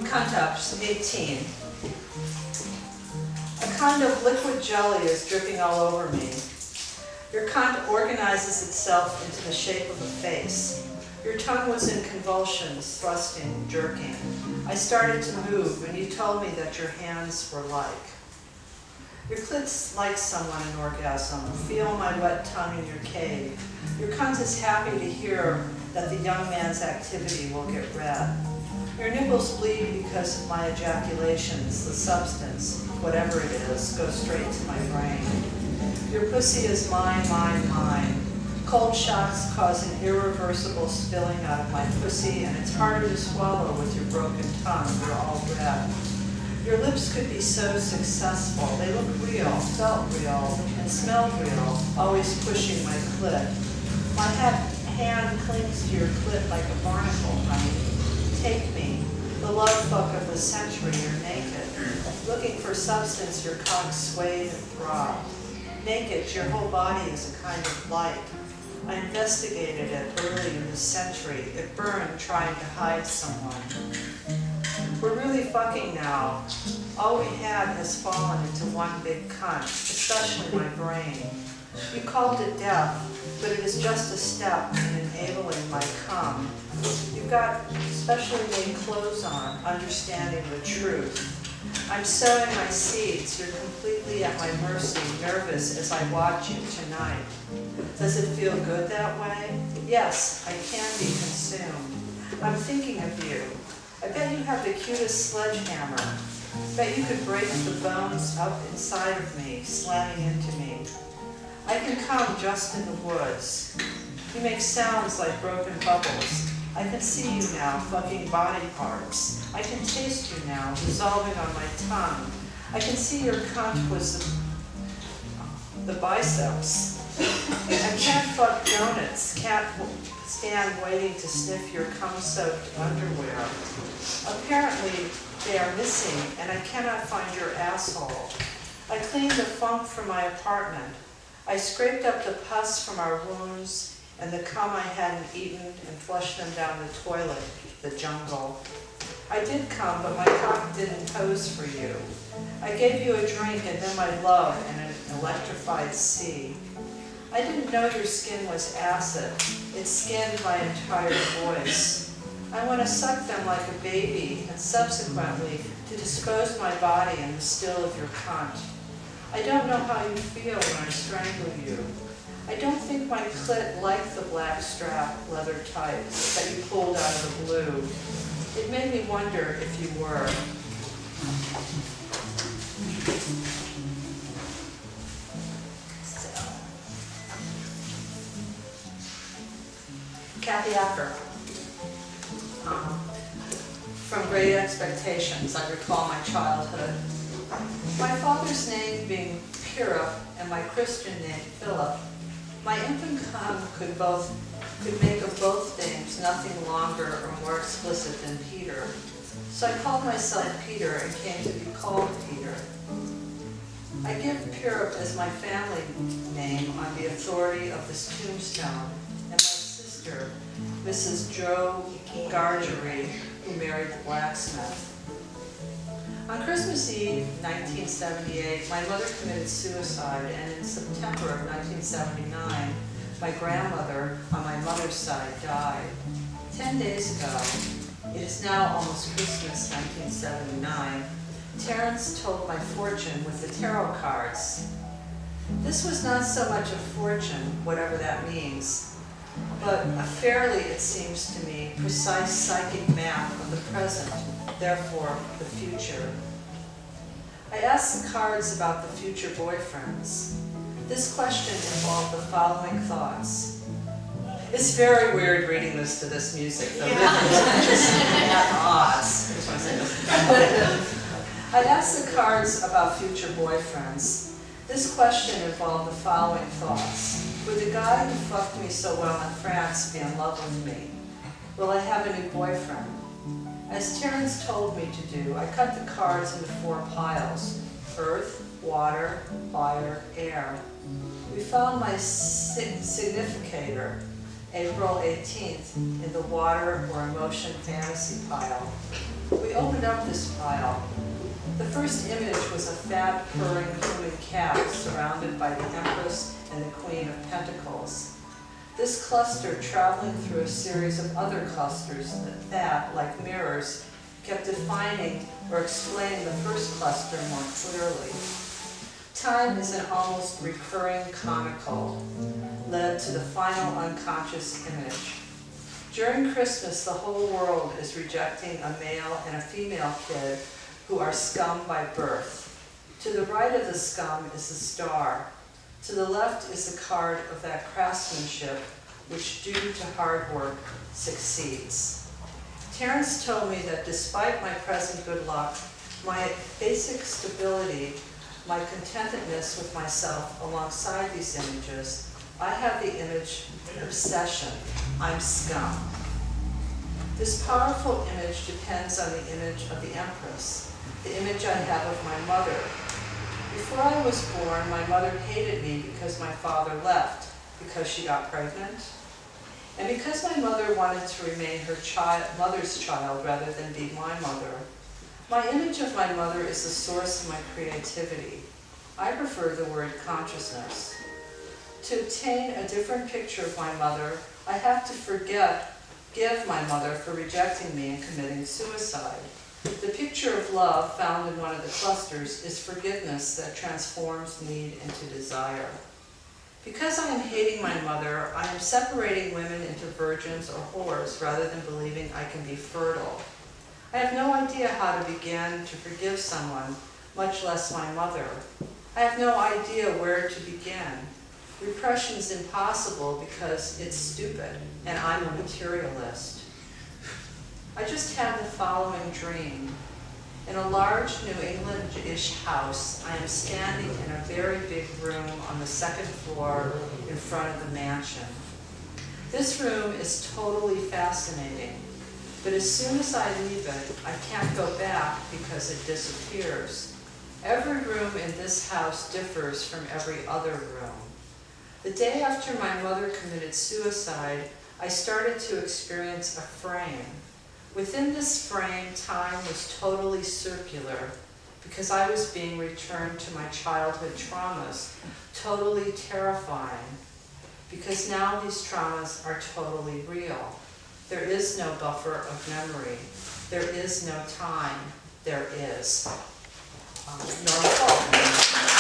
Concepts, 18. A kind of liquid jelly is dripping all over me. Your cunt organizes itself into the shape of a face. Your tongue was in convulsions, thrusting, jerking. I started to move, and you told me that your hands were like. Your clit's like someone in orgasm. Feel my wet tongue in your cave. Your cunt is happy to hear that the young man's activity will get red. Your nipples bleed because of my ejaculations. The substance, whatever it is, goes straight to my brain. Your pussy is mine, mine, mine. Cold shocks cause an irreversible spilling out of my pussy, and it's harder to swallow with your broken tongue. You're all red. Your lips could be so successful. They look real, felt real, and smelled real, always pushing my clit. My hand clings to your clit like a barnacle, honey. Take me. The love fuck of the century, you're naked. Looking for substance, your cock swayed and throbbed. Naked, your whole body is a kind of light. I investigated it early in this century. It burned trying to hide someone. We're really fucking now. All we had has fallen into one big cunt, especially my brain. You called it death, but it is just a step in enabling my cum. You've got specially made clothes on, understanding the truth. I'm sowing my seeds. You're completely at my mercy, nervous as I watch you tonight. Does it feel good that way? Yes, I can be consumed. I'm thinking of you. I bet you have the cutest sledgehammer. Bet you could break the bones up inside of me, slamming into me. I can come just in the woods. You make sounds like broken bubbles. I can see you now, fucking body parts. I can taste you now, dissolving on my tongue. I can see your cunt was the biceps. I can't fuck donuts, can't stand waiting to sniff your cum-soaked underwear. Apparently, they are missing, and I cannot find your asshole. I cleaned the funk from my apartment. I scraped up the pus from our wounds and the cum I hadn't eaten and flushed them down the toilet, the jungle. I did come, but my cock didn't pose for you. I gave you a drink and then my love in an electrified sea. I didn't know your skin was acid. It skinned my entire voice. I want to suck them like a baby and subsequently to dispose my body in the still of your cunt. I don't know how you feel when I strangle you. I don't think my clit liked the black strap leather tights that you pulled out of the blue. It made me wonder if you were. Kathy Acker. From Great Expectations, I recall my childhood. My father's name being Pura and my Christian name Philip, my infant cum could make of both names nothing longer or more explicit than Peter. So I called myself Peter and came to be called Peter. I give Pura as my family name on the authority of this tombstone, and my sister, Mrs. Joe Gargery, who married the blacksmith. On Christmas Eve, 1978, my mother committed suicide, and in September of 1979, my grandmother on my mother's side died. 10 days ago, it is now almost Christmas 1979, Terence told my fortune with the tarot cards. This was not so much a fortune, whatever that means, but a fairly, it seems to me, precise psychic map of the present, therefore the future. I asked the cards about the future boyfriends. This question involved the following thoughts. It's very weird reading this to this music. The rhythms are just at odds. I asked the cards about future boyfriends. This question involved the following thoughts. Would the guy who fucked me so well in France be in love with me? Will I have a new boyfriend? As Terence told me to do, I cut the cards into 4 piles: earth, water, fire, air. We found my significator, April 18th, in the water or emotion fantasy pile. We opened up this pile. The first image was a fat, purring human cat surrounded by the Empress and the Queen of Pentacles. This cluster, traveling through a series of other clusters that, like mirrors, kept defining or explaining the first cluster more clearly. Time is an almost recurring conical, led to the final unconscious image. During Christmas, the whole world is rejecting a male and a female kid who are scum by birth. To the right of the scum is the star. To the left is the card of that craftsmanship which, due to hard work, succeeds. Terence told me that despite my present good luck, my basic stability, my contentedness with myself alongside these images, I have the image obsession. I'm scum. This powerful image depends on the image of the Empress, the image I have of my mother. Before I was born, my mother hated me because my father left, because she got pregnant, and because my mother wanted to remain her mother's child rather than be my mother. My image of my mother is the source of my creativity. I prefer the word consciousness. To obtain a different picture of my mother, I have to forgive my mother for rejecting me and committing suicide. The picture of love found in one of the clusters is forgiveness that transforms need into desire. Because I am hating my mother, I am separating women into virgins or whores rather than believing I can be fertile. I have no idea how to begin to forgive someone, much less my mother. I have no idea where to begin. Repression is impossible because it's stupid, and I'm a materialist. I just had the following dream. In a large New England-ish house, I am standing in a very big room on the second floor in front of the mansion. This room is totally fascinating, but as soon as I leave it, I can't go back because it disappears. Every room in this house differs from every other room. The day after my mother committed suicide, I started to experience a frame. Within this frame, time was totally circular because I was being returned to my childhood traumas, totally terrifying, because now these traumas are totally real. There is no buffer of memory. There is no time. There is. Norma Cole.